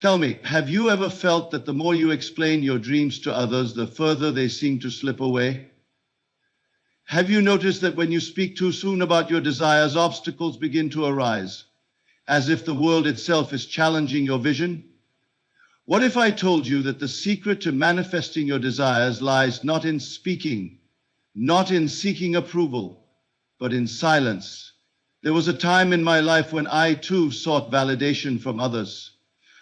Tell me, have you ever felt that the more you explain your dreams to others, the further they seem to slip away? Have you noticed that when you speak too soon about your desires, obstacles begin to arise, as if the world itself is challenging your vision? What if I told you that the secret to manifesting your desires lies not in speaking, not in seeking approval, but in silence? There was a time in my life when I too sought validation from others.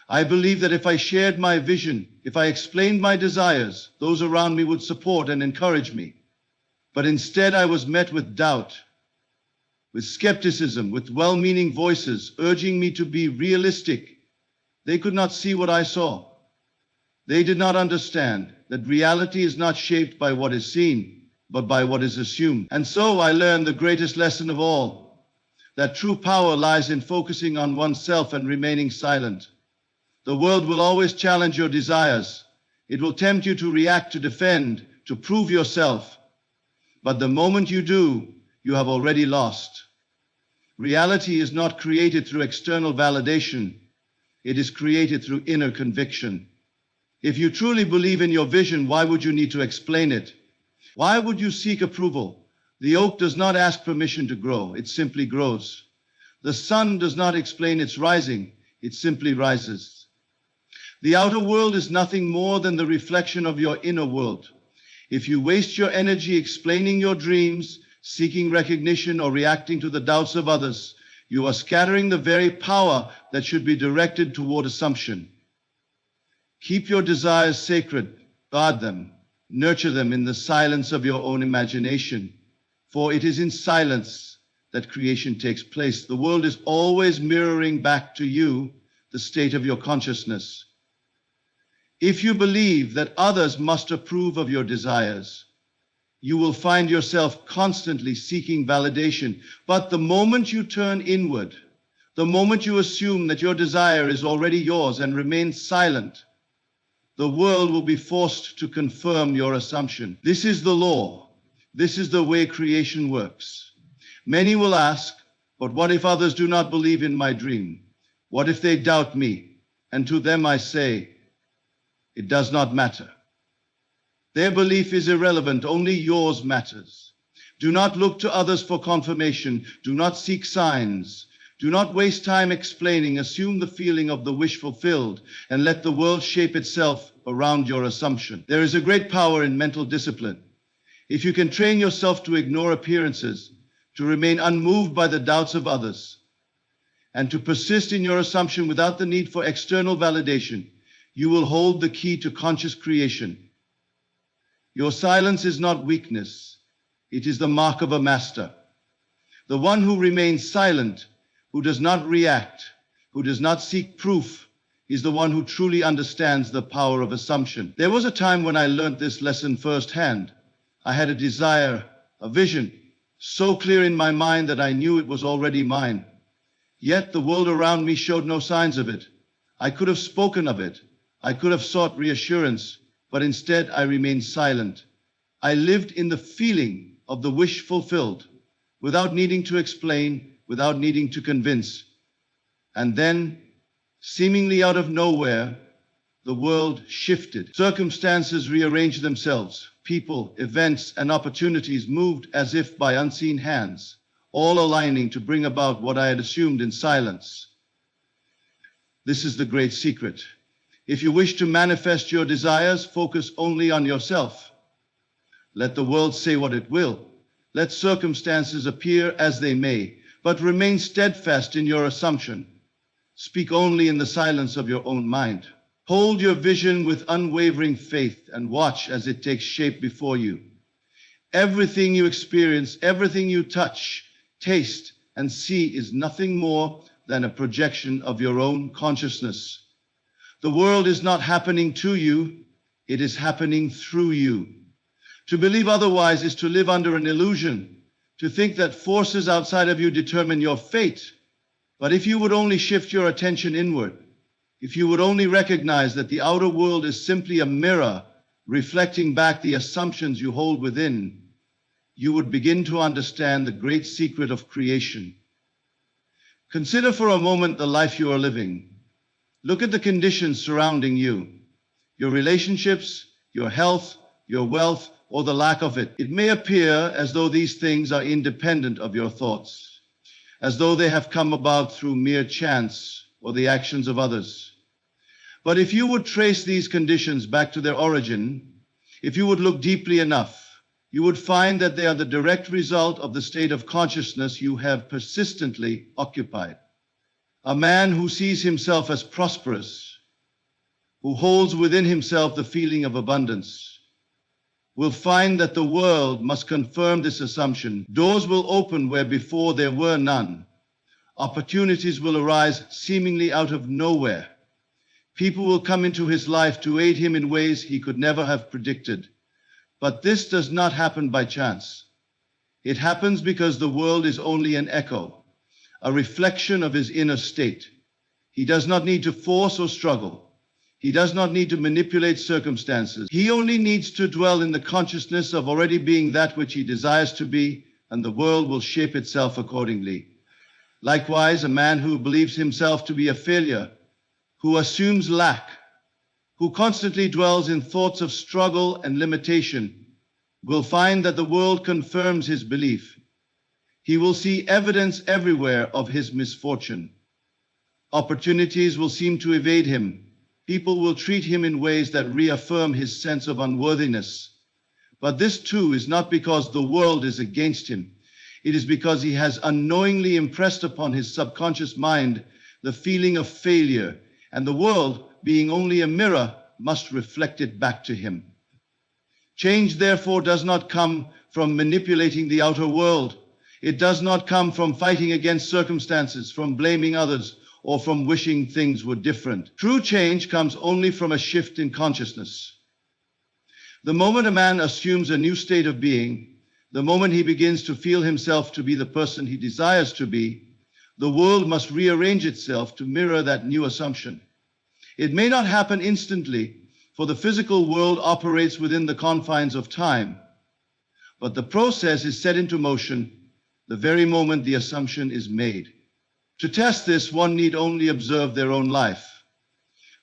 I believed that if I shared my vision, if I explained my desires, those around me would support and encourage me. But instead I was met with doubt, with skepticism, with well-meaning voices urging me to be realistic. They could not see what I saw. They did not understand that reality is not shaped by what is seen, but by what is assumed. And so I learned the greatest lesson of all, that true power lies in focusing on oneself and remaining silent. The world will always challenge your desires. It will tempt you to react, to defend, to prove yourself. But the moment you do, you have already lost. Reality is not created through external validation. It is created through inner conviction. If you truly believe in your vision, why would you need to explain it? Why would you seek approval? The oak does not ask permission to grow, it simply grows. The sun does not explain its rising, it simply rises. The outer world is nothing more than the reflection of your inner world. If you waste your energy explaining your dreams, seeking recognition, or reacting to the doubts of others, you are scattering the very power that should be directed toward assumption. Keep your desires sacred, guard them, nurture them in the silence of your own imagination, for it is in silence that creation takes place. The world is always mirroring back to you the state of your consciousness. If you believe that others must approve of your desires, you will find yourself constantly seeking validation. But the moment you turn inward, the moment you assume that your desire is already yours and remain silent, the world will be forced to confirm your assumption. This is the law. This is the way creation works. Many will ask, but what if others do not believe in my dream? What if they doubt me? And to them I say, it does not matter. Their belief is irrelevant, only yours matters. Do not look to others for confirmation. Do not seek signs. Do not waste time explaining. Assume the feeling of the wish fulfilled and let the world shape itself around your assumption. There is a great power in mental discipline. If you can train yourself to ignore appearances, to remain unmoved by the doubts of others, and to persist in your assumption without the need for external validation, you will hold the key to conscious creation. Your silence is not weakness. It is the mark of a master. The one who remains silent, who does not react, who does not seek proof, is the one who truly understands the power of assumption. There was a time when I learned this lesson firsthand. I had a desire, a vision, so clear in my mind that I knew it was already mine. Yet the world around me showed no signs of it. I could have spoken of it. I could have sought reassurance, but instead I remained silent. I lived in the feeling of the wish fulfilled, without needing to explain, without needing to convince. And then, seemingly out of nowhere, the world shifted. Circumstances rearranged themselves. People, events, and opportunities moved as if by unseen hands, all aligning to bring about what I had assumed in silence. This is the great secret. If you wish to manifest your desires, focus only on yourself. Let the world say what it will. Let circumstances appear as they may, but remain steadfast in your assumption. Speak only in the silence of your own mind. Hold your vision with unwavering faith and watch as it takes shape before you. Everything you experience, everything you touch, taste, and see is nothing more than a projection of your own consciousness. The world is not happening to you, it is happening through you. To believe otherwise is to live under an illusion, to think that forces outside of you determine your fate. But if you would only shift your attention inward, if you would only recognize that the outer world is simply a mirror reflecting back the assumptions you hold within, you would begin to understand the great secret of creation. Consider for a moment the life you are living. Look at the conditions surrounding you, your relationships, your health, your wealth, or the lack of it. It may appear as though these things are independent of your thoughts, as though they have come about through mere chance or the actions of others. But if you would trace these conditions back to their origin, if you would look deeply enough, you would find that they are the direct result of the state of consciousness you have persistently occupied. A man who sees himself as prosperous, who holds within himself the feeling of abundance, will find that the world must confirm this assumption. Doors will open where before there were none. Opportunities will arise seemingly out of nowhere. People will come into his life to aid him in ways he could never have predicted. But this does not happen by chance. It happens because the world is only an echo, a reflection of his inner state. He does not need to force or struggle. He does not need to manipulate circumstances. He only needs to dwell in the consciousness of already being that which he desires to be, and the world will shape itself accordingly. Likewise, a man who believes himself to be a failure, who assumes lack, who constantly dwells in thoughts of struggle and limitation, will find that the world confirms his belief. He will see evidence everywhere of his misfortune. Opportunities will seem to evade him. People will treat him in ways that reaffirm his sense of unworthiness. But this too is not because the world is against him. It is because he has unknowingly impressed upon his subconscious mind the feeling of failure, and the world, being only a mirror, must reflect it back to him. Change, therefore, does not come from manipulating the outer world. It does not come from fighting against circumstances, from blaming others, or from wishing things were different. True change comes only from a shift in consciousness. The moment a man assumes a new state of being, the moment he begins to feel himself to be the person he desires to be, the world must rearrange itself to mirror that new assumption. It may not happen instantly, for the physical world operates within the confines of time, but the process is set into motion the very moment the assumption is made. To test this, one need only observe their own life.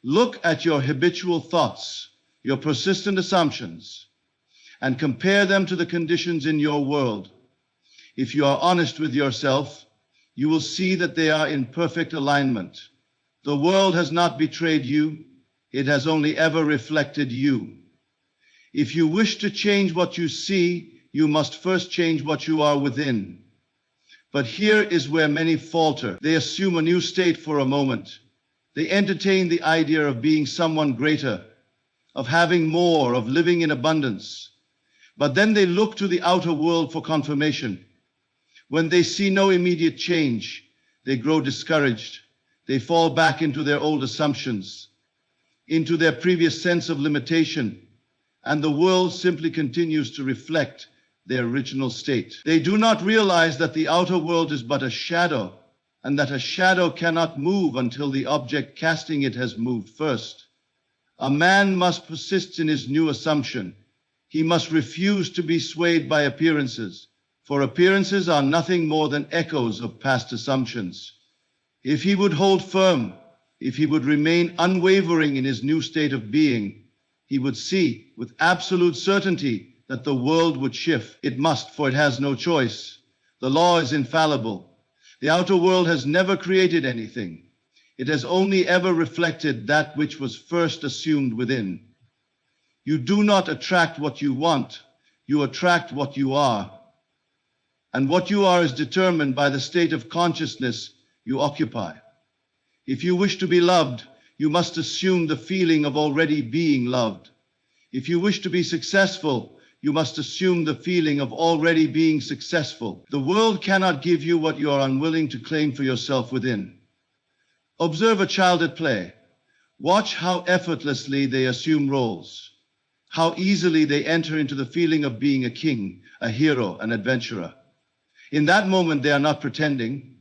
Look at your habitual thoughts, your persistent assumptions, and compare them to the conditions in your world. If you are honest with yourself, you will see that they are in perfect alignment. The world has not betrayed you, it has only ever reflected you. If you wish to change what you see, you must first change what you are within. But here is where many falter. They assume a new state for a moment. They entertain the idea of being someone greater, of having more, of living in abundance. But then they look to the outer world for confirmation. When they see no immediate change, they grow discouraged. They fall back into their old assumptions, into their previous sense of limitation, and the world simply continues to reflect their original state. They do not realize that the outer world is but a shadow, and that a shadow cannot move until the object casting it has moved first. A man must persist in his new assumption. He must refuse to be swayed by appearances, for appearances are nothing more than echoes of past assumptions. If he would hold firm, if he would remain unwavering in his new state of being, he would see with absolute certainty that the world would shift. It must, for it has no choice. The law is infallible. The outer world has never created anything. It has only ever reflected that which was first assumed within. You do not attract what you want, you attract what you are. And what you are is determined by the state of consciousness you occupy. If you wish to be loved, you must assume the feeling of already being loved. If you wish to be successful, you must assume the feeling of already being successful. The world cannot give you what you are unwilling to claim for yourself within. Observe a child at play. Watch how effortlessly they assume roles, how easily they enter into the feeling of being a king, a hero, an adventurer. In that moment, they are not pretending.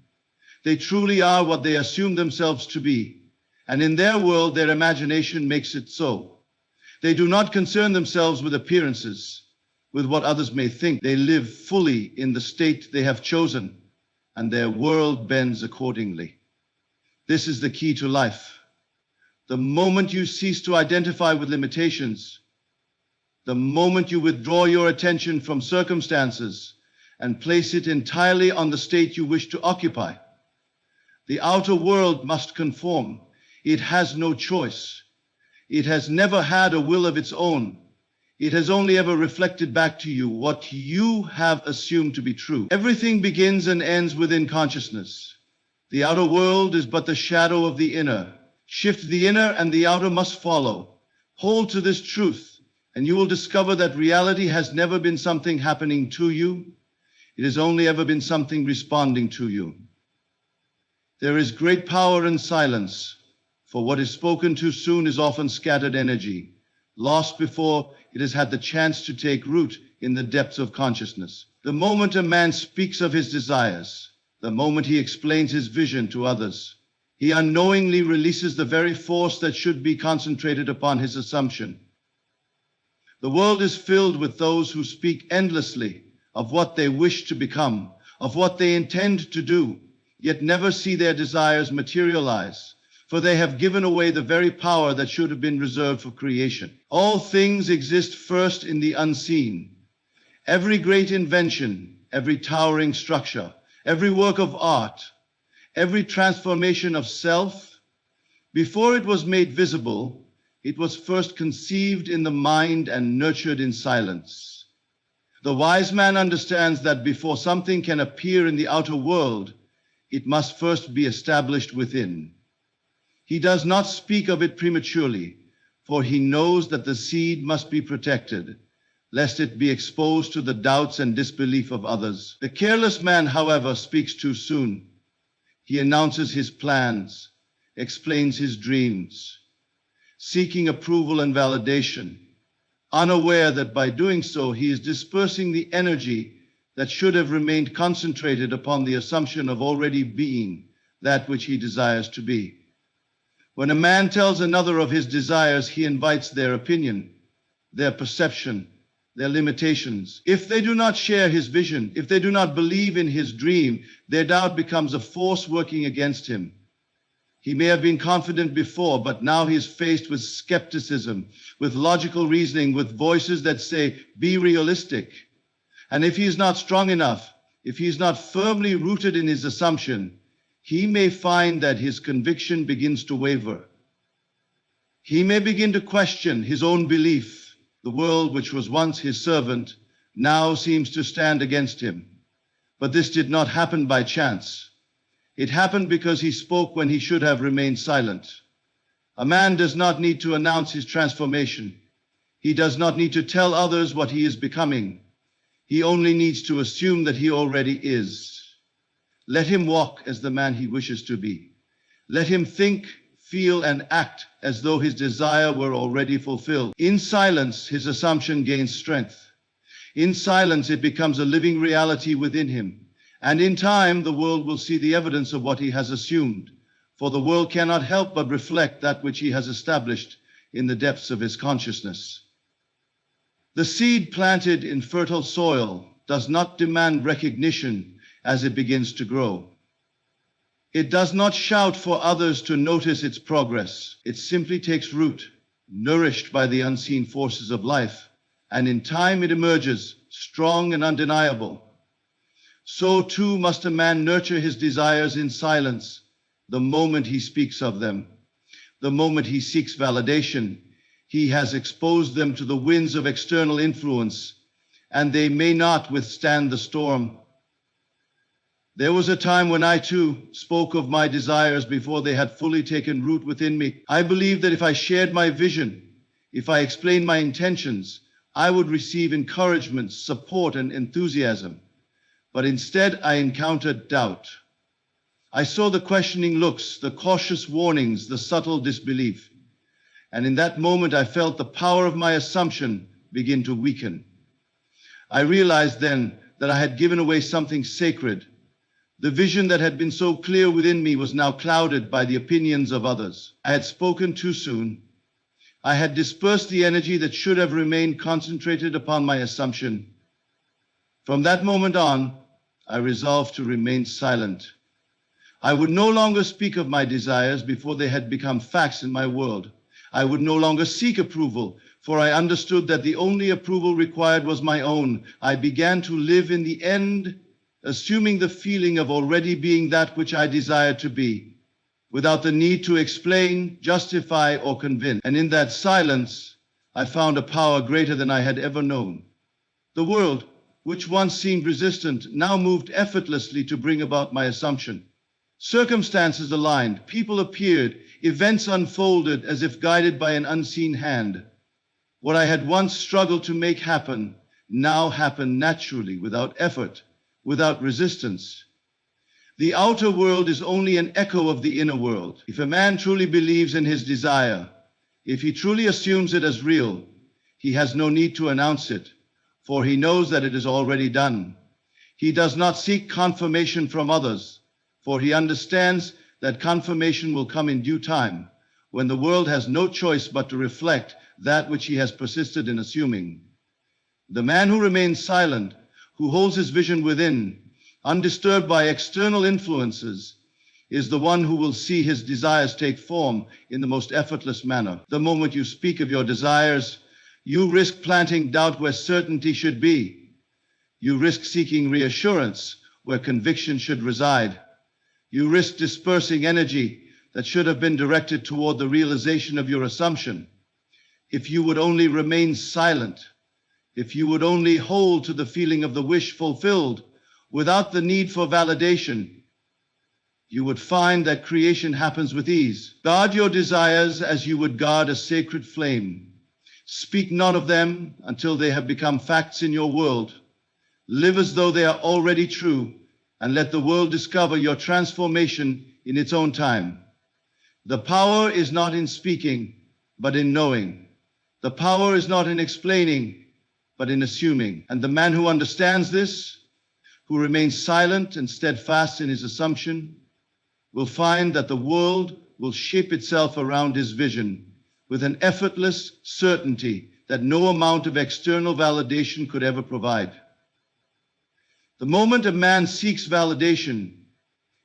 They truly are what they assume themselves to be, and in their world, their imagination makes it so. They do not concern themselves with appearances, with what others may think. They live fully in the state they have chosen, and their world bends accordingly. This is the key to life. The moment you cease to identify with limitations, the moment you withdraw your attention from circumstances and place it entirely on the state you wish to occupy, the outer world must conform. It has no choice. It has never had a will of its own. It has only ever reflected back to you what you have assumed to be true. Everything begins and ends within consciousness. The outer world is but the shadow of the inner. Shift the inner and the outer must follow. Hold to this truth, and you will discover that reality has never been something happening to you. It has only ever been something responding to you. There is great power in silence, for what is spoken too soon is often scattered energy, lost before it has had the chance to take root in the depths of consciousness. The moment a man speaks of his desires, the moment he explains his vision to others, he unknowingly releases the very force that should be concentrated upon his assumption. The world is filled with those who speak endlessly of what they wish to become, of what they intend to do, yet never see their desires materialize, for they have given away the very power that should have been reserved for creation. All things exist first in the unseen. Every great invention, every towering structure, every work of art, every transformation of self, before it was made visible, it was first conceived in the mind and nurtured in silence. The wise man understands that before something can appear in the outer world, it must first be established within. He does not speak of it prematurely, for he knows that the seed must be protected, lest it be exposed to the doubts and disbelief of others. The careless man, however, speaks too soon. He announces his plans, explains his dreams, seeking approval and validation, unaware that by doing so he is dispersing the energy that should have remained concentrated upon the assumption of already being that which he desires to be. When a man tells another of his desires, he invites their opinion, their perception, their limitations. If they do not share his vision, if they do not believe in his dream, their doubt becomes a force working against him. He may have been confident before, but now he is faced with skepticism, with logical reasoning, with voices that say, be realistic. And if he is not strong enough, if he is not firmly rooted in his assumption, he may find that his conviction begins to waver. He may begin to question his own belief. The world, which was once his servant, now seems to stand against him. But this did not happen by chance. It happened because he spoke when he should have remained silent. A man does not need to announce his transformation. He does not need to tell others what he is becoming. He only needs to assume that he already is. Let him walk as the man he wishes to be. Let him think, feel, and act as though his desire were already fulfilled. In silence, his assumption gains strength. In silence, it becomes a living reality within him. And in time, the world will see the evidence of what he has assumed, for the world cannot help but reflect that which he has established in the depths of his consciousness. The seed planted in fertile soil does not demand recognition as it begins to grow. It does not shout for others to notice its progress. It simply takes root, nourished by the unseen forces of life, and in time it emerges, strong and undeniable. So too must a man nurture his desires in silence the moment he speaks of them. The moment he seeks validation, he has exposed them to the winds of external influence, and they may not withstand the storm. There was a time when I too spoke of my desires before they had fully taken root within me. I believed that if I shared my vision, if I explained my intentions, I would receive encouragement, support, and enthusiasm. But instead, I encountered doubt. I saw the questioning looks, the cautious warnings, the subtle disbelief. And in that moment, I felt the power of my assumption begin to weaken. I realized then that I had given away something sacred. The vision that had been so clear within me was now clouded by the opinions of others. I had spoken too soon. I had dispersed the energy that should have remained concentrated upon my assumption. From that moment on, I resolved to remain silent. I would no longer speak of my desires before they had become facts in my world. I would no longer seek approval, for I understood that the only approval required was my own. I began to live in the end, assuming the feeling of already being that which I desired to be, without the need to explain, justify, or convince. And in that silence, I found a power greater than I had ever known. The world, which once seemed resistant, now moved effortlessly to bring about my assumption. Circumstances aligned, people appeared, events unfolded as if guided by an unseen hand. What I had once struggled to make happen now happened naturally, without effort, without resistance. The outer world is only an echo of the inner world. If a man truly believes in his desire, if he truly assumes it as real, he has no need to announce it, for he knows that it is already done. He does not seek confirmation from others, for he understands that confirmation will come in due time, when the world has no choice but to reflect that which he has persisted in assuming. The man who remains silent, who holds his vision within, undisturbed by external influences, is the one who will see his desires take form in the most effortless manner. The moment you speak of your desires, you risk planting doubt where certainty should be. You risk seeking reassurance where conviction should reside. You risk dispersing energy that should have been directed toward the realization of your assumption. If you would only remain silent, if you would only hold to the feeling of the wish fulfilled without the need for validation, you would find that creation happens with ease. Guard your desires as you would guard a sacred flame. Speak not of them until they have become facts in your world. Live as though they are already true, and let the world discover your transformation in its own time. The power is not in speaking, but in knowing. The power is not in explaining, but in assuming. And the man who understands this, who remains silent and steadfast in his assumption, will find that the world will shape itself around his vision with an effortless certainty that no amount of external validation could ever provide. The moment a man seeks validation,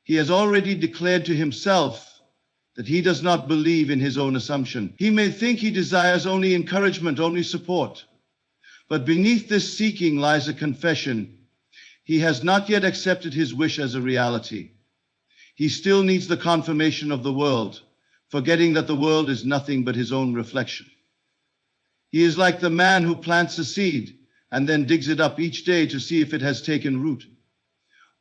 he has already declared to himself that he does not believe in his own assumption. He may think he desires only encouragement, only support, but beneath this seeking lies a confession. He has not yet accepted his wish as a reality. He still needs the confirmation of the world, forgetting that the world is nothing but his own reflection. He is like the man who plants a seed and then digs it up each day to see if it has taken root,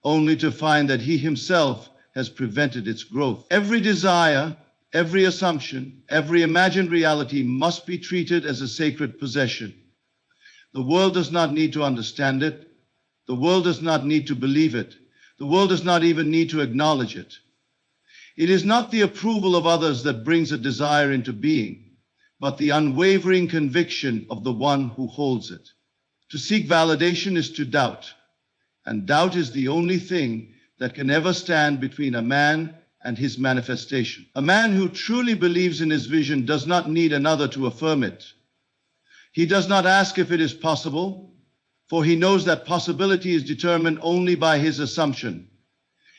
only to find that he himself has prevented its growth. Every desire, every assumption, every imagined reality must be treated as a sacred possession. The world does not need to understand it. The world does not need to believe it. The world does not even need to acknowledge it. It is not the approval of others that brings a desire into being, but the unwavering conviction of the one who holds it. To seek validation is to doubt, and doubt is the only thing that can ever stand between a man and his manifestation. A man who truly believes in his vision does not need another to affirm it. He does not ask if it is possible, for he knows that possibility is determined only by his assumption.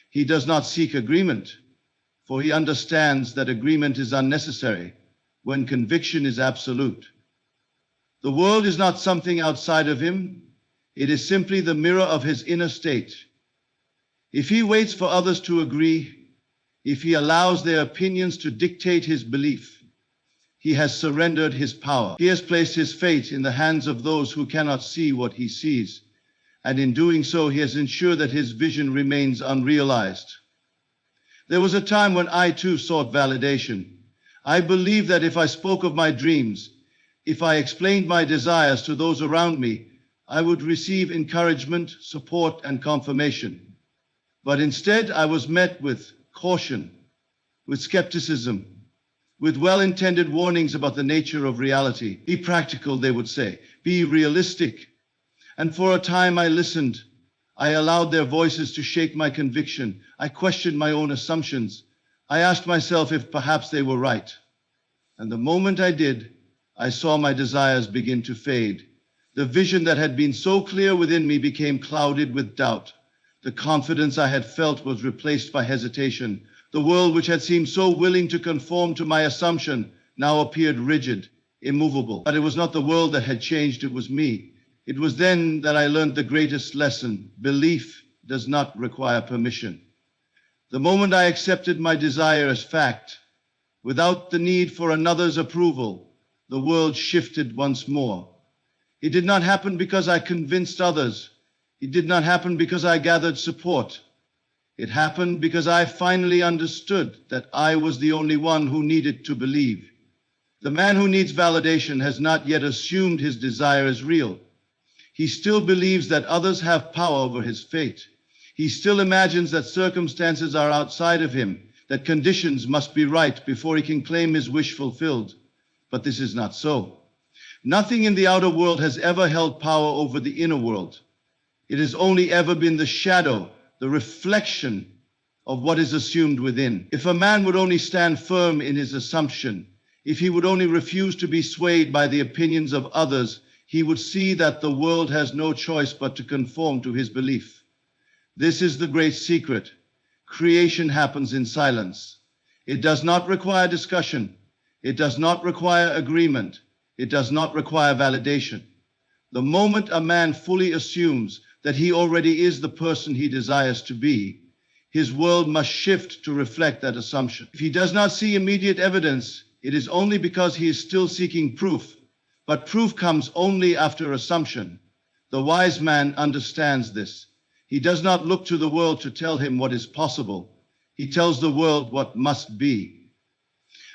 He does not seek agreement, for he understands that agreement is unnecessary when conviction is absolute. The world is not something outside of him. It is simply the mirror of his inner state. If he waits for others to agree, if he allows their opinions to dictate his belief, he has surrendered his power. He has placed his fate in the hands of those who cannot see what he sees, and in doing so, he has ensured that his vision remains unrealized. There was a time when I too sought validation. I believed that if I spoke of my dreams, if I explained my desires to those around me, I would receive encouragement, support, and confirmation. But instead, I was met with caution, with skepticism, with well-intended warnings about the nature of reality. Be practical, they would say. Be realistic. And for a time I listened. I allowed their voices to shake my conviction. I questioned my own assumptions. I asked myself if perhaps they were right. And the moment I did, I saw my desires begin to fade. The vision that had been so clear within me became clouded with doubt. The confidence I had felt was replaced by hesitation. The world, which had seemed so willing to conform to my assumption, now appeared rigid, immovable. But it was not the world that had changed, it was me. It was then that I learned the greatest lesson. Belief does not require permission. The moment I accepted my desire as fact, without the need for another's approval, the world shifted once more. It did not happen because I convinced others. It did not happen because I gathered support. It happened because I finally understood that I was the only one who needed to believe. The man who needs validation has not yet assumed his desire is real. He still believes that others have power over his fate. He still imagines that circumstances are outside of him, that conditions must be right before he can claim his wish fulfilled. But this is not so. Nothing in the outer world has ever held power over the inner world. It has only ever been the shadow, the reflection of what is assumed within. If a man would only stand firm in his assumption, if he would only refuse to be swayed by the opinions of others, he would see that the world has no choice but to conform to his belief. This is the great secret. Creation happens in silence. It does not require discussion. It does not require agreement. It does not require validation. The moment a man fully assumes that he already is the person he desires to be, his world must shift to reflect that assumption. If he does not see immediate evidence, it is only because he is still seeking proof. But proof comes only after assumption. The wise man understands this. He does not look to the world to tell him what is possible. He tells the world what must be.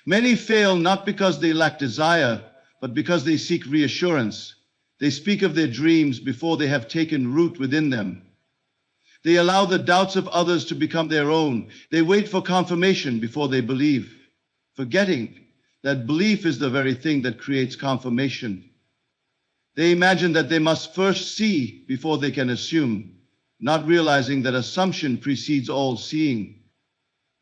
Many fail not because they lack desire, but because they seek reassurance. They speak of their dreams before they have taken root within them. They allow the doubts of others to become their own. They wait for confirmation before they believe, forgetting that belief is the very thing that creates confirmation. They imagine that they must first see before they can assume, not realizing that assumption precedes all seeing.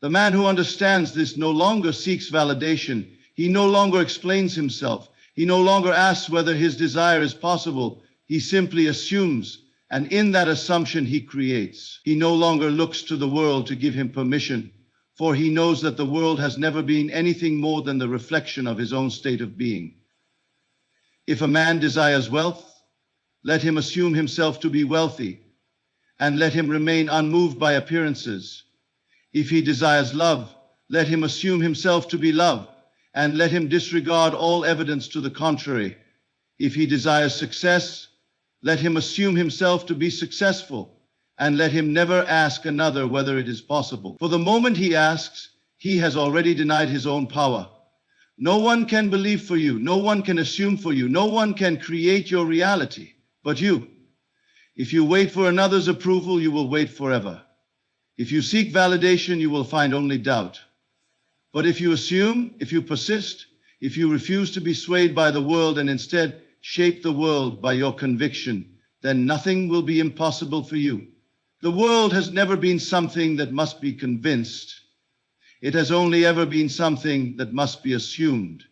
The man who understands this no longer seeks validation. He no longer explains himself. He no longer asks whether his desire is possible. He simply assumes, and in that assumption he creates. He no longer looks to the world to give him permission, for he knows that the world has never been anything more than the reflection of his own state of being. If a man desires wealth, let him assume himself to be wealthy, and let him remain unmoved by appearances. If he desires love, let him assume himself to be loved, and let him disregard all evidence to the contrary. If he desires success, let him assume himself to be successful, and let him never ask another whether it is possible. For the moment he asks, he has already denied his own power. No one can believe for you, no one can assume for you, no one can create your reality but you. If you wait for another's approval, you will wait forever. If you seek validation, you will find only doubt. But if you assume, if you persist, if you refuse to be swayed by the world and instead shape the world by your conviction, then nothing will be impossible for you. The world has never been something that must be convinced. It has only ever been something that must be assumed.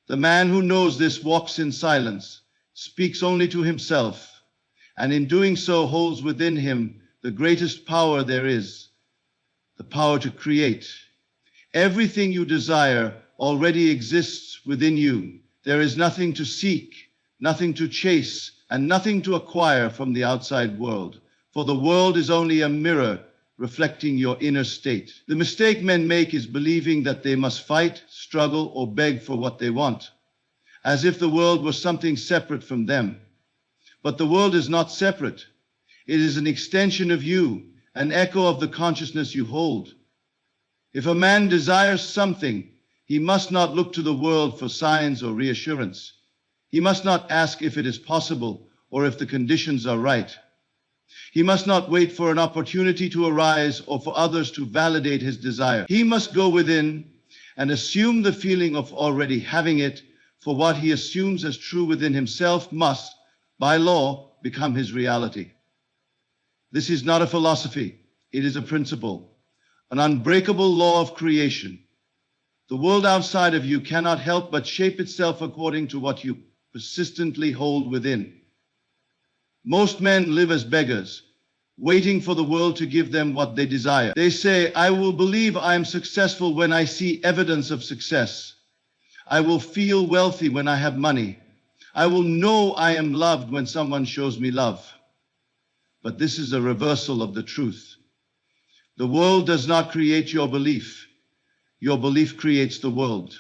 The man who knows this walks in silence, speaks only to himself, and in doing so holds within him the greatest power there is, the power to create. Everything you desire already exists within you. There is nothing to seek, nothing to chase, and nothing to acquire from the outside world, for the world is only a mirror reflecting your inner state. The mistake men make is believing that they must fight, struggle, or beg for what they want, as if the world was something separate from them. But the world is not separate. It is an extension of you, an echo of the consciousness you hold. If a man desires something, he must not look to the world for signs or reassurance. He must not ask if it is possible or if the conditions are right. He must not wait for an opportunity to arise or for others to validate his desire. He must go within and assume the feeling of already having it, for what he assumes as true within himself must, by law, become his reality. This is not a philosophy, it is a principle, an unbreakable law of creation. The world outside of you cannot help but shape itself according to what you persistently hold within. Most men live as beggars. waiting for the world to give them what they desire. They say, I will believe I am successful when I see evidence of success. I will feel wealthy when I have money. I will know I am loved when someone shows me love. But this is a reversal of the truth. The world does not create your belief. Your belief creates the world.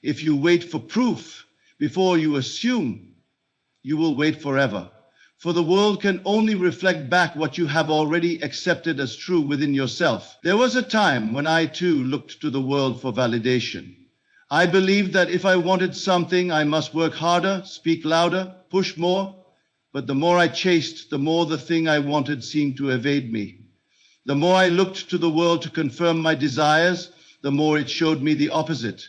If you wait for proof before you assume, you will wait forever. For the world can only reflect back what you have already accepted as true within yourself. There was a time when I too looked to the world for validation. I believed that if I wanted something, I must work harder, speak louder, push more. But the more I chased, the more the thing I wanted seemed to evade me. The more I looked to the world to confirm my desires, the more it showed me the opposite.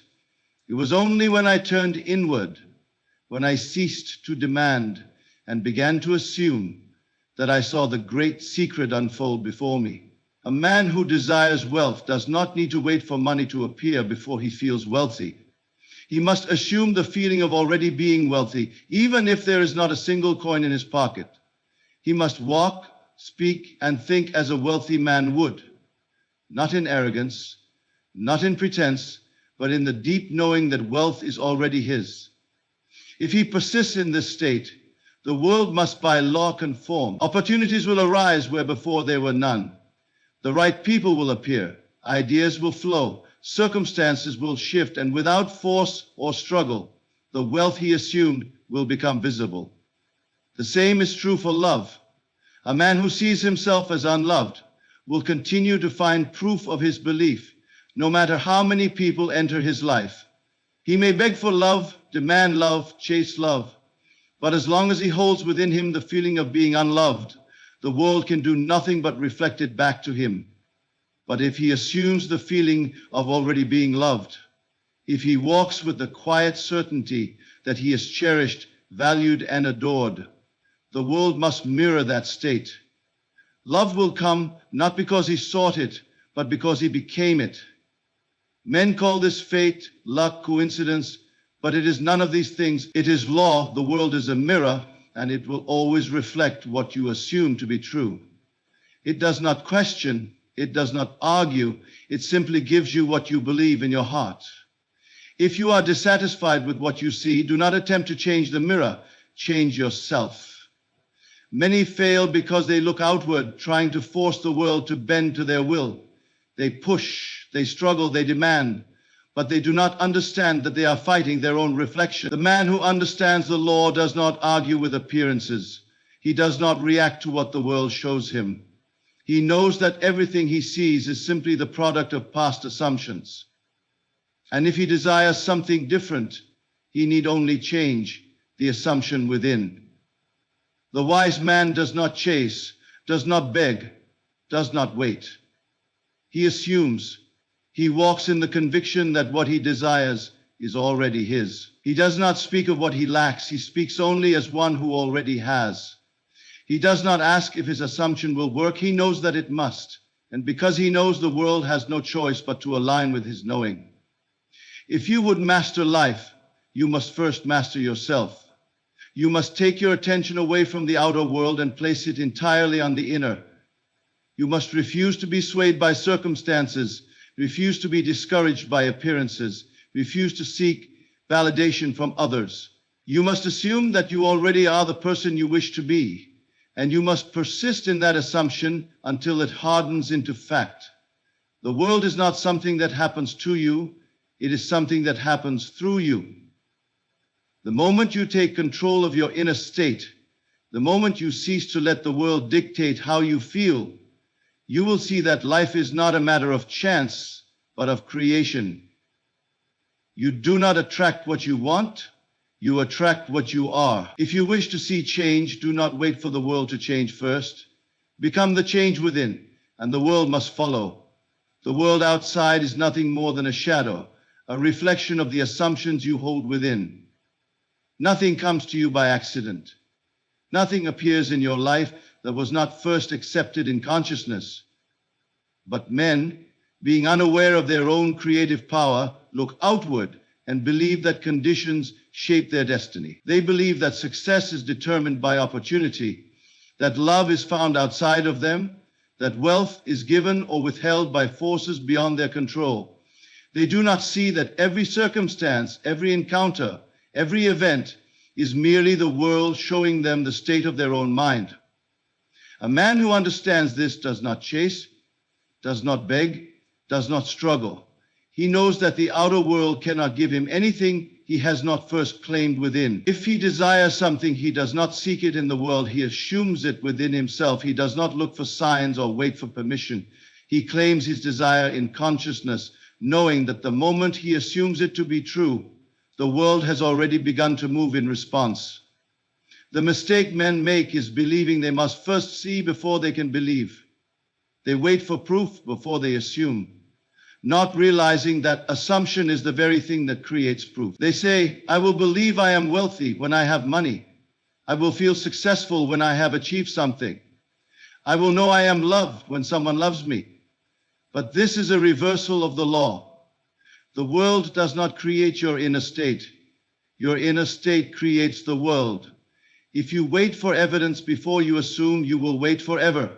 It was only when I turned inward, when I ceased to demand and began to assume, that I saw the great secret unfold before me. A man who desires wealth does not need to wait for money to appear before he feels wealthy. He must assume the feeling of already being wealthy, even if there is not a single coin in his pocket. He must walk, speak, and think as a wealthy man would, not in arrogance, not in pretense, but in the deep knowing that wealth is already his. If he persists in this state, the world must by law conform. Opportunities will arise where before there were none. The right people will appear, ideas will flow, circumstances will shift, and without force or struggle, the wealth he assumed will become visible. The same is true for love. A man who sees himself as unloved will continue to find proof of his belief, no matter how many people enter his life. He may beg for love, demand love, chase love, but as long as he holds within him the feeling of being unloved, the world can do nothing but reflect it back to him. But if he assumes the feeling of already being loved, if he walks with the quiet certainty that he is cherished, valued, and adored, the world must mirror that state. Love will come not because he sought it, but because he became it. Men call this fate, luck, coincidence, but it is none of these things. It is law. The world is a mirror, and it will always reflect what you assume to be true. It does not question. It does not argue. It simply gives you what you believe in your heart. If you are dissatisfied with what you see, do not attempt to change the mirror. Change yourself. Many fail because they look outward, trying to force the world to bend to their will. They push, they struggle, they demand, but they do not understand that they are fighting their own reflection. The man who understands the law does not argue with appearances. He does not react to what the world shows him. He knows that everything he sees is simply the product of past assumptions. And if he desires something different, he need only change the assumption within. The wise man does not chase, does not beg, does not wait. He assumes. He walks in the conviction that what he desires is already his. He does not speak of what he lacks. He speaks only as one who already has. He does not ask if his assumption will work. He knows that it must. And because he knows, the world has no choice but to align with his knowing. If you would master life, you must first master yourself. You must take your attention away from the outer world and place it entirely on the inner. You must refuse to be swayed by circumstances, refuse to be discouraged by appearances, refuse to seek validation from others. You must assume that you already are the person you wish to be, and you must persist in that assumption until it hardens into fact. The world is not something that happens to you, it is something that happens through you. The moment you take control of your inner state, the moment you cease to let the world dictate how you feel, you will see that life is not a matter of chance, but of creation. You do not attract what you want, you attract what you are. If you wish to see change, do not wait for the world to change first. Become the change within, and the world must follow. The world outside is nothing more than a shadow, a reflection of the assumptions you hold within. Nothing comes to you by accident. Nothing appears in your life that was not first accepted in consciousness. But men, being unaware of their own creative power, look outward and believe that conditions shape their destiny. They believe that success is determined by opportunity, that love is found outside of them, that wealth is given or withheld by forces beyond their control. They do not see that every circumstance, every encounter, every event is merely the world showing them the state of their own mind. A man who understands this does not chase, does not beg, does not struggle. He knows that the outer world cannot give him anything he has not first claimed within. If he desires something, he does not seek it in the world. He assumes it within himself. He does not look for signs or wait for permission. He claims his desire in consciousness, knowing that the moment he assumes it to be true, the world has already begun to move in response. The mistake men make is believing they must first see before they can believe. They wait for proof before they assume, not realizing that assumption is the very thing that creates proof. They say, I will believe I am wealthy when I have money. I will feel successful when I have achieved something. I will know I am loved when someone loves me. But this is a reversal of the law. The world does not create your inner state. Your inner state creates the world. If you wait for evidence before you assume, you will wait forever.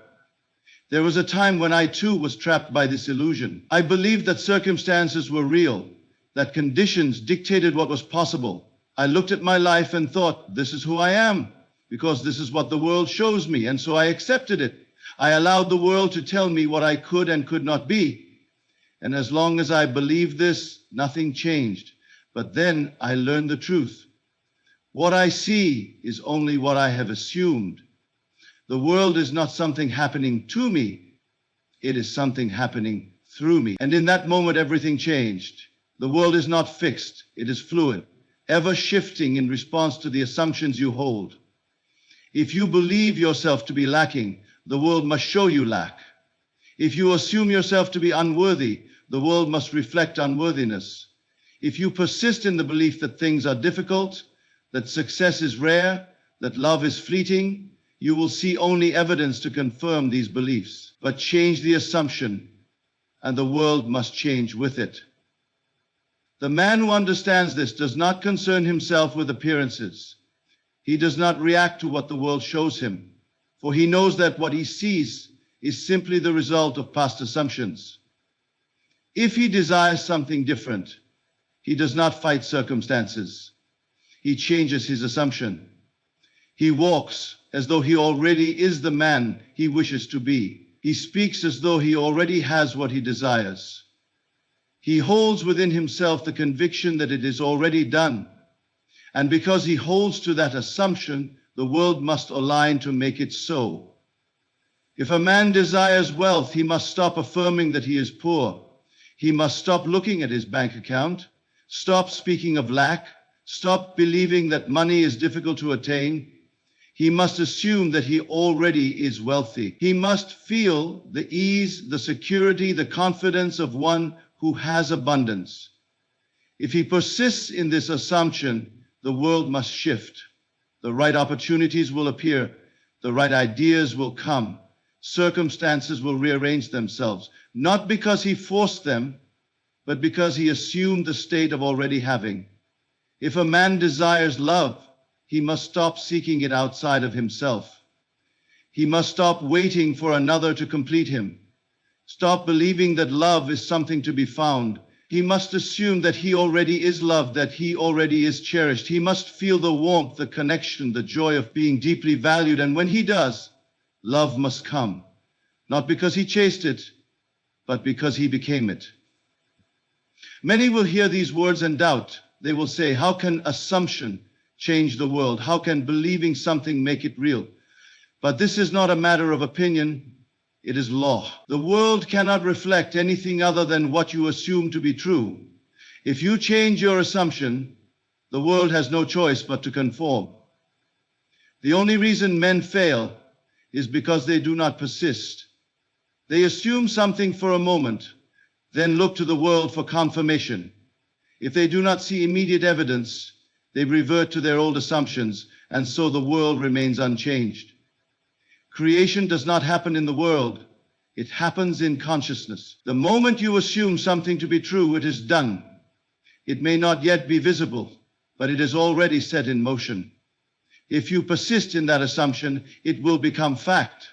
There was a time when I too was trapped by this illusion. I believed that circumstances were real, that conditions dictated what was possible. I looked at my life and thought, this is who I am, because this is what the world shows me, and so I accepted it. I allowed the world to tell me what I could and could not be. And as long as I believed this, nothing changed. But then I learned the truth. What I see is only what I have assumed. The world is not something happening to me. It is something happening through me. And in that moment, everything changed. The world is not fixed. It is fluid, ever shifting in response to the assumptions you hold. If you believe yourself to be lacking, the world must show you lack. If you assume yourself to be unworthy, the world must reflect unworthiness. If you persist in the belief that things are difficult, that success is rare, that love is fleeting, you will see only evidence to confirm these beliefs. But change the assumption, and the world must change with it. The man who understands this does not concern himself with appearances. He does not react to what the world shows him, for he knows that what he sees is simply the result of past assumptions. If he desires something different, he does not fight circumstances. He changes his assumption. He walks as though he already is the man he wishes to be. He speaks as though he already has what he desires. He holds within himself the conviction that it is already done. And because he holds to that assumption, the world must align to make it so. If a man desires wealth, he must stop affirming that he is poor. He must stop looking at his bank account, stop speaking of lack, stop believing that money is difficult to attain. He must assume that he already is wealthy. He must feel the ease, the security, the confidence of one who has abundance. If he persists in this assumption, the world must shift. The right opportunities will appear. The right ideas will come. Circumstances will rearrange themselves, not because he forced them, but because he assumed the state of already having. If a man desires love, he must stop seeking it outside of himself. He must stop waiting for another to complete him. Stop believing that love is something to be found. He must assume that he already is loved, that he already is cherished. He must feel the warmth, the connection, the joy of being deeply valued. And when he does, love must come, not because he chased it, but because he became it. Many will hear these words and doubt. They will say, how can assumption change the world? How can believing something make it real? But this is not a matter of opinion. It is law. The world cannot reflect anything other than what you assume to be true. If you change your assumption, the world has no choice but to conform. The only reason men fail is because they do not persist. They assume something for a moment, then look to the world for confirmation. If they do not see immediate evidence, they revert to their old assumptions, and so the world remains unchanged. Creation does not happen in the world. It happens in consciousness. The moment you assume something to be true, it is done. It may not yet be visible, but it is already set in motion. If you persist in that assumption, it will become fact.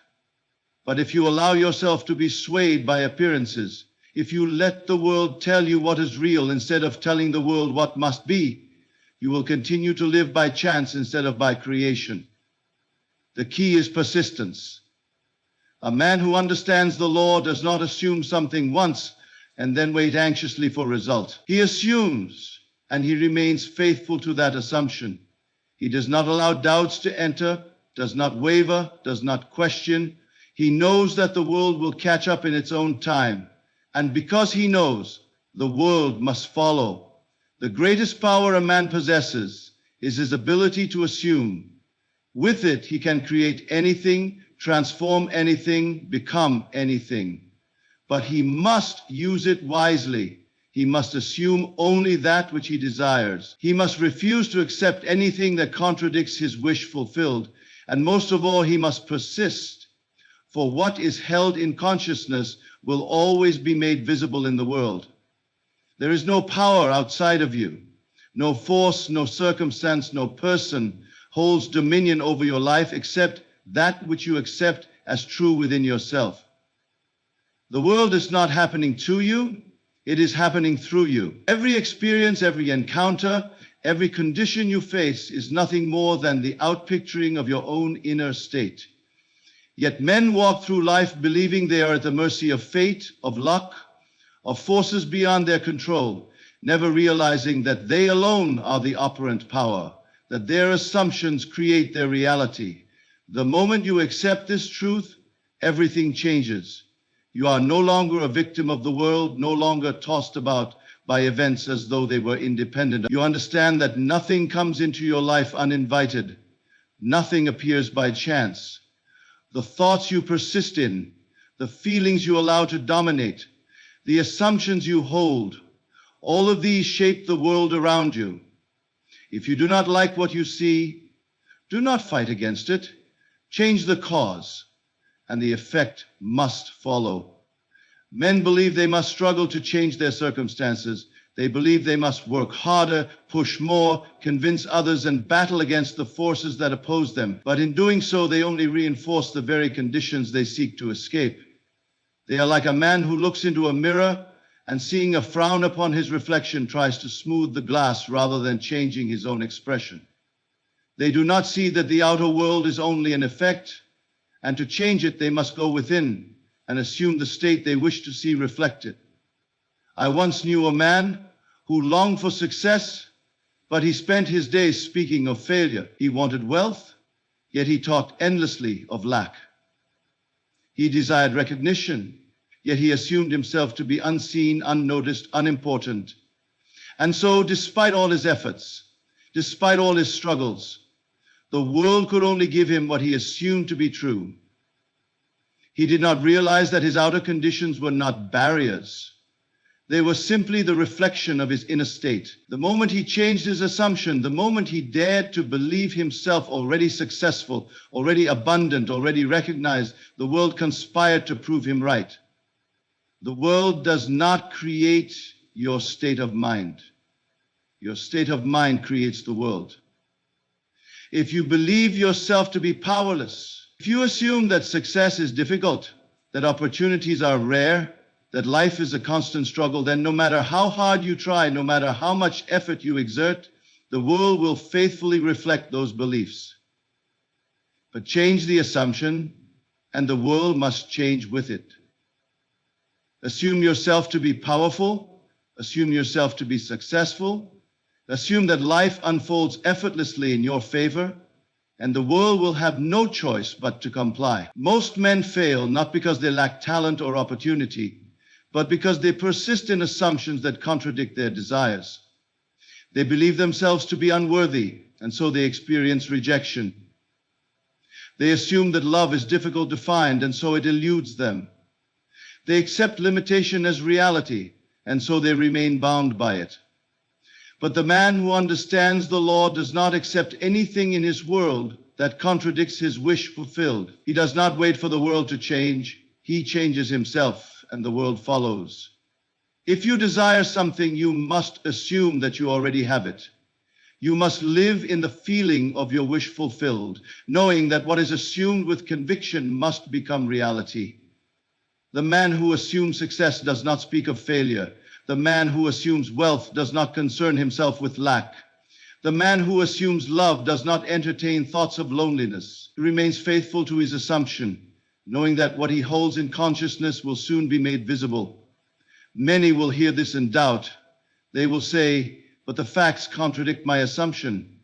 But if you allow yourself to be swayed by appearances, if you let the world tell you what is real instead of telling the world what must be, you will continue to live by chance instead of by creation. The key is persistence. A man who understands the law does not assume something once and then wait anxiously for result. He assumes, and he remains faithful to that assumption. He does not allow doubts to enter, does not waver, does not question. He knows that the world will catch up in its own time. And because he knows, the world must follow. The greatest power a man possesses is his ability to assume. With it, he can create anything, transform anything, become anything. But he must use it wisely. He must assume only that which he desires. He must refuse to accept anything that contradicts his wish fulfilled. And most of all, he must persist. For what is held in consciousness will always be made visible in the world. There is no power outside of you. No force, no circumstance, no person holds dominion over your life except that which you accept as true within yourself. The world is not happening to you, it is happening through you. Every experience, every encounter, every condition you face is nothing more than the outpicturing of your own inner state. Yet men walk through life believing they are at the mercy of fate, of luck, of forces beyond their control, never realizing that they alone are the operant power, that their assumptions create their reality. The moment you accept this truth, everything changes. You are no longer a victim of the world, no longer tossed about by events as though they were independent. You understand that nothing comes into your life uninvited. Nothing appears by chance. The thoughts you persist in, the feelings you allow to dominate, the assumptions you hold, all of these shape the world around you. If you do not like what you see, do not fight against it. Change the cause, and the effect must follow. Men believe they must struggle to change their circumstances. They believe they must work harder, push more, convince others, and battle against the forces that oppose them. But in doing so, they only reinforce the very conditions they seek to escape. They are like a man who looks into a mirror and, seeing a frown upon his reflection, tries to smooth the glass rather than changing his own expression. They do not see that the outer world is only an effect, and to change it, they must go within and assume the state they wish to see reflected. I once knew a man who longed for success, but he spent his days speaking of failure. He wanted wealth, yet he talked endlessly of lack. He desired recognition, yet he assumed himself to be unseen, unnoticed, unimportant. And so, despite all his efforts, despite all his struggles, the world could only give him what he assumed to be true. He did not realize that his outer conditions were not barriers. They were simply the reflection of his inner state. The moment he changed his assumption, the moment he dared to believe himself already successful, already abundant, already recognized, the world conspired to prove him right. The world does not create your state of mind. Your state of mind creates the world. If you believe yourself to be powerless, if you assume that success is difficult, that opportunities are rare, that life is a constant struggle, then no matter how hard you try, no matter how much effort you exert, the world will faithfully reflect those beliefs. But change the assumption, and the world must change with it. Assume yourself to be powerful, assume yourself to be successful, assume that life unfolds effortlessly in your favor, and the world will have no choice but to comply. Most men fail not because they lack talent or opportunity, but because they persist in assumptions that contradict their desires. They believe themselves to be unworthy, and so they experience rejection. They assume that love is difficult to find, and so it eludes them. They accept limitation as reality, and so they remain bound by it. But the man who understands the law does not accept anything in his world that contradicts his wish fulfilled. He does not wait for the world to change. He changes himself, and the world follows. If you desire something, you must assume that you already have it. You must live in the feeling of your wish fulfilled, knowing that what is assumed with conviction must become reality. The man who assumes success does not speak of failure. The man who assumes wealth does not concern himself with lack. The man who assumes love does not entertain thoughts of loneliness. He remains faithful to his assumption, knowing that what he holds in consciousness will soon be made visible. Many will hear this and doubt. They will say, "But the facts contradict my assumption.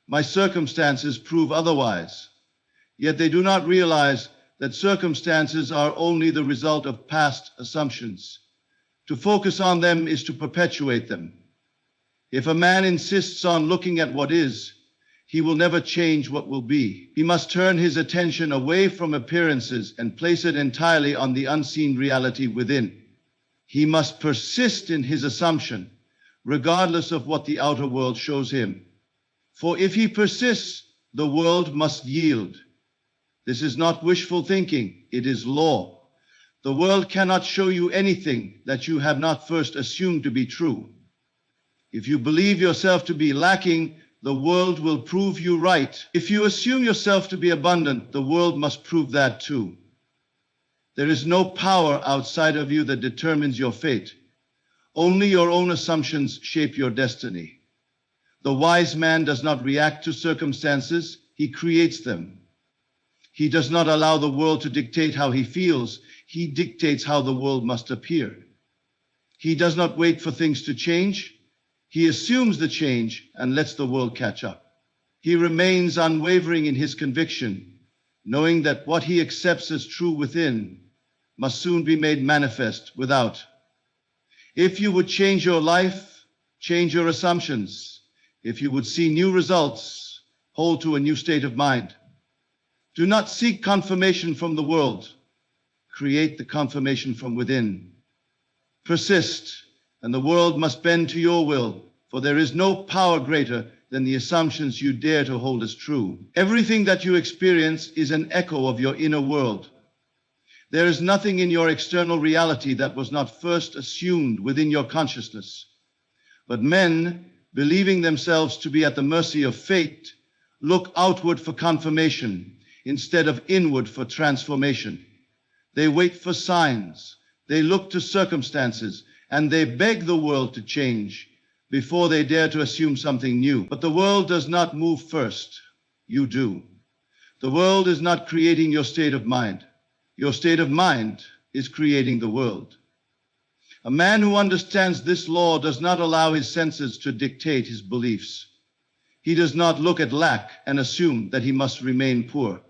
My circumstances prove otherwise." Yet they do not realize that circumstances are only the result of past assumptions. To focus on them is to perpetuate them. If a man insists on looking at what is, he will never change what will be. He must turn his attention away from appearances and place it entirely on the unseen reality within. He must persist in his assumption, regardless of what the outer world shows him. For if he persists, the world must yield. This is not wishful thinking, it is law. The world cannot show you anything that you have not first assumed to be true. If you believe yourself to be lacking, the world will prove you right. If you assume yourself to be abundant, the world must prove that too. There is no power outside of you that determines your fate. Only your own assumptions shape your destiny. The wise man does not react to circumstances, he creates them. He does not allow the world to dictate how he feels, he dictates how the world must appear. He does not wait for things to change, he assumes the change and lets the world catch up. He remains unwavering in his conviction, knowing that what he accepts as true within must soon be made manifest without. If you would change your life, change your assumptions. If you would see new results, hold to a new state of mind. Do not seek confirmation from the world. Create the confirmation from within. Persist, and the world must bend to your will, for there is no power greater than the assumptions you dare to hold as true. Everything that you experience is an echo of your inner world. There is nothing in your external reality that was not first assumed within your consciousness. But men, believing themselves to be at the mercy of fate, look outward for confirmation instead of inward for transformation. They wait for signs, they look to circumstances, and they beg the world to change before they dare to assume something new. But the world does not move first, you do. The world is not creating your state of mind. Your state of mind is creating the world. A man who understands this law does not allow his senses to dictate his beliefs. He does not look at lack and assume that he must remain poor.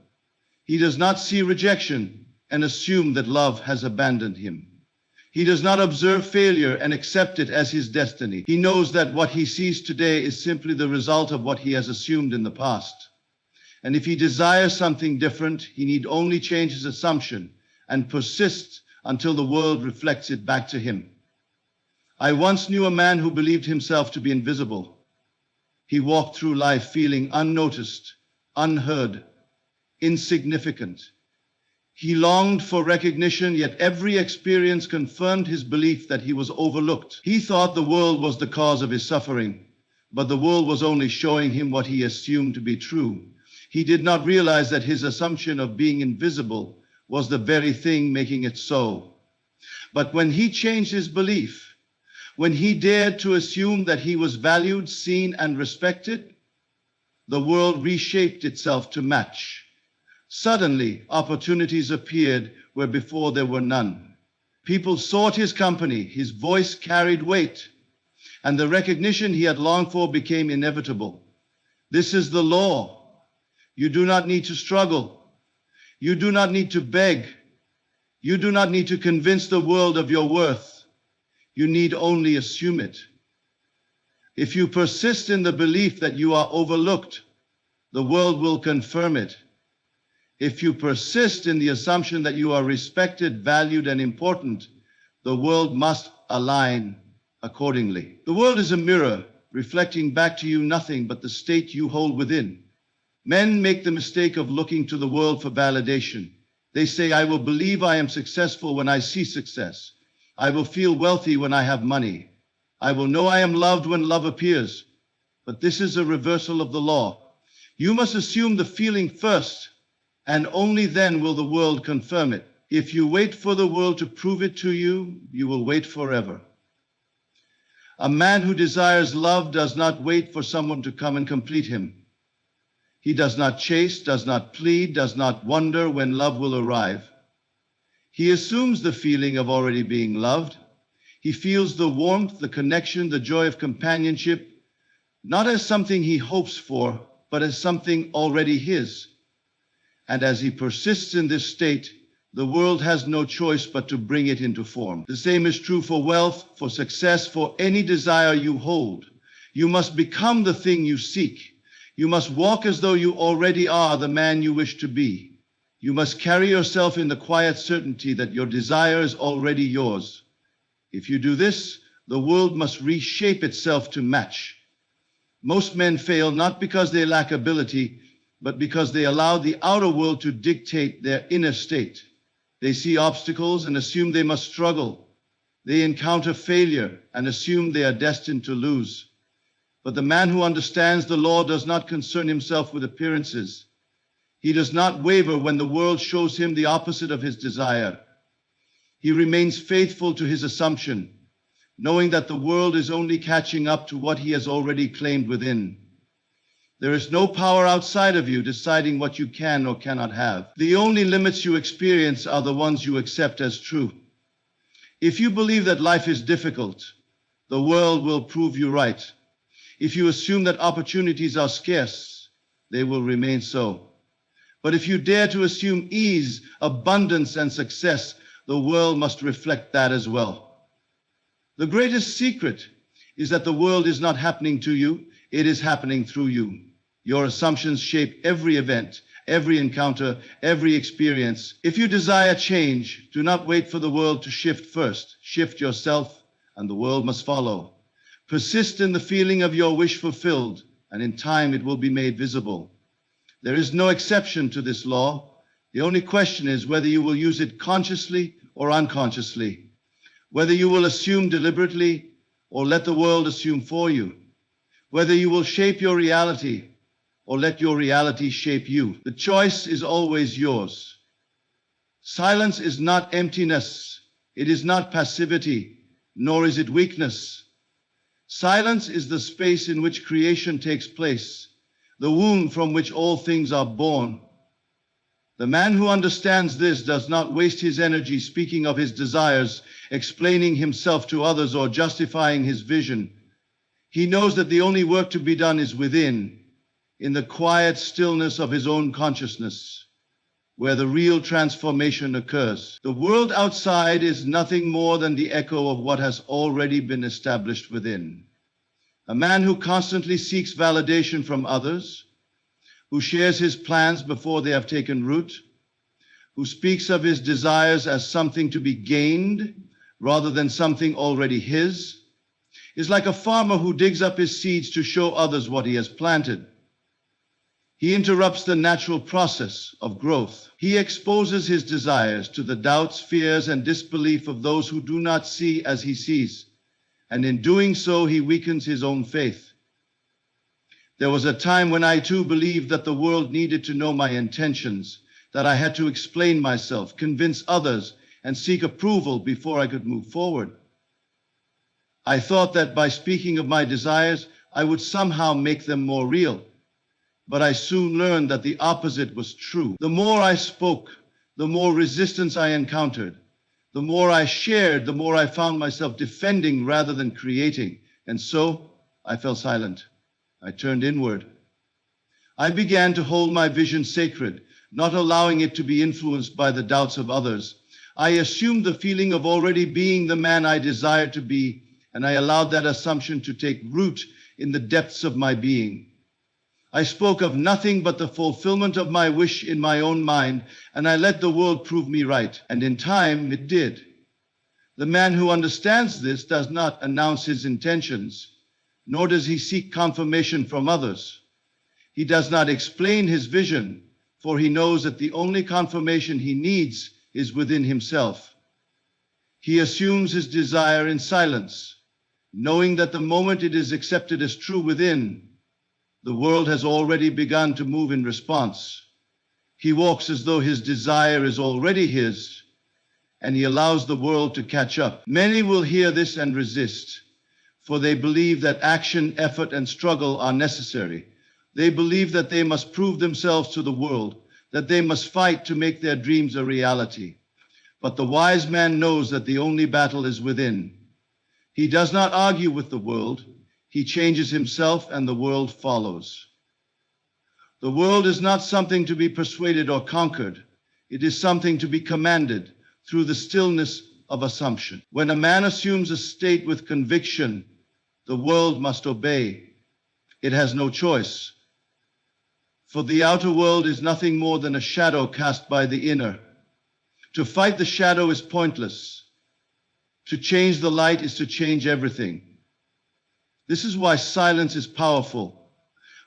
He does not see rejection and assume that love has abandoned him. He does not observe failure and accept it as his destiny. He knows that what he sees today is simply the result of what he has assumed in the past. And if he desires something different, he need only change his assumption and persist until the world reflects it back to him. I once knew a man who believed himself to be invisible. He walked through life feeling unnoticed, unheard, insignificant. He longed for recognition, yet every experience confirmed his belief that he was overlooked. He thought the world was the cause of his suffering, but the world was only showing him what he assumed to be true. He did not realize that his assumption of being invisible was the very thing making it so. But when he changed his belief, when he dared to assume that he was valued, seen, and respected, the world reshaped itself to match. Suddenly, opportunities appeared where before there were none. People sought his company, his voice carried weight, and the recognition he had longed for became inevitable. This is the law. You do not need to struggle. You do not need to beg. You do not need to convince the world of your worth. You need only assume it. If you persist in the belief that you are overlooked, the world will confirm it. If you persist in the assumption that you are respected, valued, and important, the world must align accordingly. The world is a mirror, reflecting back to you nothing but the state you hold within. Men make the mistake of looking to the world for validation. They say, I will believe I am successful when I see success. I will feel wealthy when I have money. I will know I am loved when love appears. But this is a reversal of the law. You must assume the feeling first, and only then will the world confirm it. If you wait for the world to prove it to you, you will wait forever. A man who desires love does not wait for someone to come and complete him. He does not chase, does not plead, does not wonder when love will arrive. He assumes the feeling of already being loved. He feels the warmth, the connection, the joy of companionship, not as something he hopes for, but as something already his. And as he persists in this state, the world has no choice but to bring it into form. The same is true for wealth, for success, for any desire you hold. You must become the thing you seek. You must walk as though you already are the man you wish to be. You must carry yourself in the quiet certainty that your desire is already yours. If you do this, the world must reshape itself to match. Most men fail not because they lack ability, but because they allow the outer world to dictate their inner state. They see obstacles and assume they must struggle. They encounter failure and assume they are destined to lose. But the man who understands the law does not concern himself with appearances. He does not waver when the world shows him the opposite of his desire. He remains faithful to his assumption, knowing that the world is only catching up to what he has already claimed within. There is no power outside of you deciding what you can or cannot have. The only limits you experience are the ones you accept as true. If you believe that life is difficult, the world will prove you right. If you assume that opportunities are scarce, they will remain so. But if you dare to assume ease, abundance, and success, the world must reflect that as well. The greatest secret is that the world is not happening to you, it is happening through you. Your assumptions shape every event, every encounter, every experience. If you desire change, do not wait for the world to shift first. Shift yourself, and the world must follow. Persist in the feeling of your wish fulfilled, and in time it will be made visible. There is no exception to this law. The only question is whether you will use it consciously or unconsciously, whether you will assume deliberately or let the world assume for you, whether you will shape your reality or let your reality shape you. The choice is always yours. Silence is not emptiness. It is not passivity, nor is it weakness. Silence is the space in which creation takes place, the womb from which all things are born. The man who understands this does not waste his energy speaking of his desires, explaining himself to others, or justifying his vision. He knows that the only work to be done is within, in the quiet stillness of his own consciousness, where the real transformation occurs. The world outside is nothing more than the echo of what has already been established within. A man who constantly seeks validation from others, who shares his plans before they have taken root, who speaks of his desires as something to be gained rather than something already his, is like a farmer who digs up his seeds to show others what he has planted. He interrupts the natural process of growth. He exposes his desires to the doubts, fears, and disbelief of those who do not see as he sees, and in doing so, he weakens his own faith. There was a time when I too believed that the world needed to know my intentions, that I had to explain myself, convince others, and seek approval before I could move forward. I thought that by speaking of my desires, I would somehow make them more real. But I soon learned that the opposite was true. The more I spoke, the more resistance I encountered. The more I shared, the more I found myself defending rather than creating. And so I fell silent. I turned inward. I began to hold my vision sacred, not allowing it to be influenced by the doubts of others. I assumed the feeling of already being the man I desired to be, and I allowed that assumption to take root in the depths of my being. I spoke of nothing but the fulfillment of my wish in my own mind, and I let the world prove me right. And in time, it did. The man who understands this does not announce his intentions, nor does he seek confirmation from others. He does not explain his vision, for he knows that the only confirmation he needs is within himself. He assumes his desire in silence, knowing that the moment it is accepted as true within, The world has already begun to move in response. He walks as though his desire is already his, and he allows the world to catch up. Many will hear this and resist, for they believe that action, effort, and struggle are necessary. They believe that they must prove themselves to the world, that they must fight to make their dreams a reality. But the wise man knows that the only battle is within. He does not argue with the world. He changes himself and the world follows. The world is not something to be persuaded or conquered. It is something to be commanded through the stillness of assumption. When a man assumes a state with conviction, the world must obey. It has no choice. For the outer world is nothing more than a shadow cast by the inner. To fight the shadow is pointless. To change the light is to change everything. This is why silence is powerful.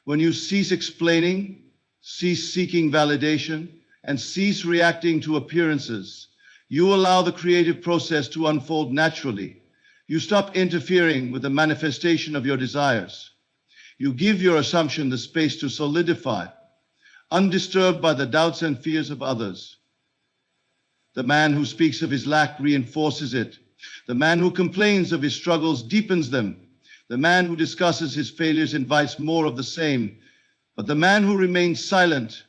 When you cease explaining, cease seeking validation, and cease reacting to appearances, you allow the creative process to unfold naturally. You stop interfering with the manifestation of your desires. You give your assumption the space to solidify, undisturbed by the doubts and fears of others. The man who speaks of his lack reinforces it. The man who complains of his struggles deepens them. The man who discusses his failures invites more of the same. But the man who remains silent,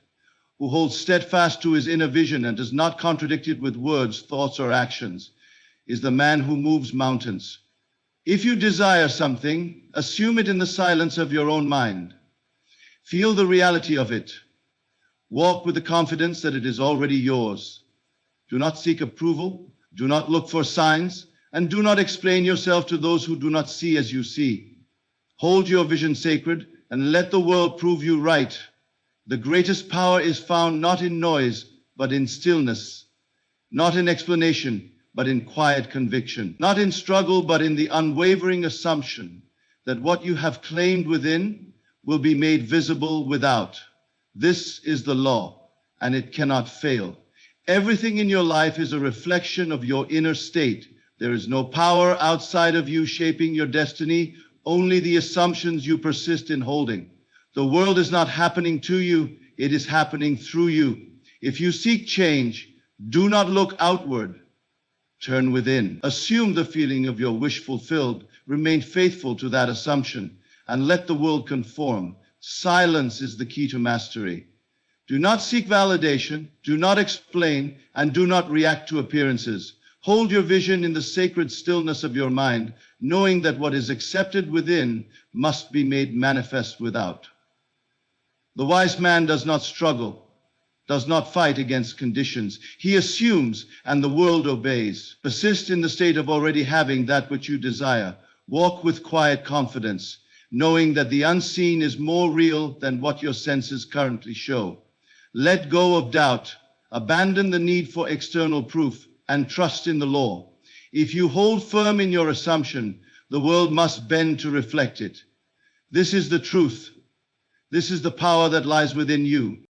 who holds steadfast to his inner vision and does not contradict it with words, thoughts, or actions, is the man who moves mountains. If you desire something, assume it in the silence of your own mind. Feel the reality of it. Walk with the confidence that it is already yours. Do not seek approval, do not look for signs, and do not explain yourself to those who do not see as you see. Hold your vision sacred and let the world prove you right. The greatest power is found not in noise, but in stillness, not in explanation, but in quiet conviction, not in struggle, but in the unwavering assumption that what you have claimed within will be made visible without. This is the law, and it cannot fail. Everything in your life is a reflection of your inner state. There is no power outside of you shaping your destiny, only the assumptions you persist in holding. The world is not happening to you, it is happening through you. If you seek change, do not look outward. Turn within. Assume the feeling of your wish fulfilled. Remain faithful to that assumption and let the world conform. Silence is the key to mastery. Do not seek validation, do not explain, and do not react to appearances. Hold your vision in the sacred stillness of your mind, knowing that what is accepted within must be made manifest without. The wise man does not struggle, does not fight against conditions. He assumes, and the world obeys. Persist in the state of already having that which you desire. Walk with quiet confidence, knowing that the unseen is more real than what your senses currently show. Let go of doubt, abandon the need for external proof, and trust in the law. If you hold firm in your assumption, the world must bend to reflect it. This is the truth. This is the power that lies within you.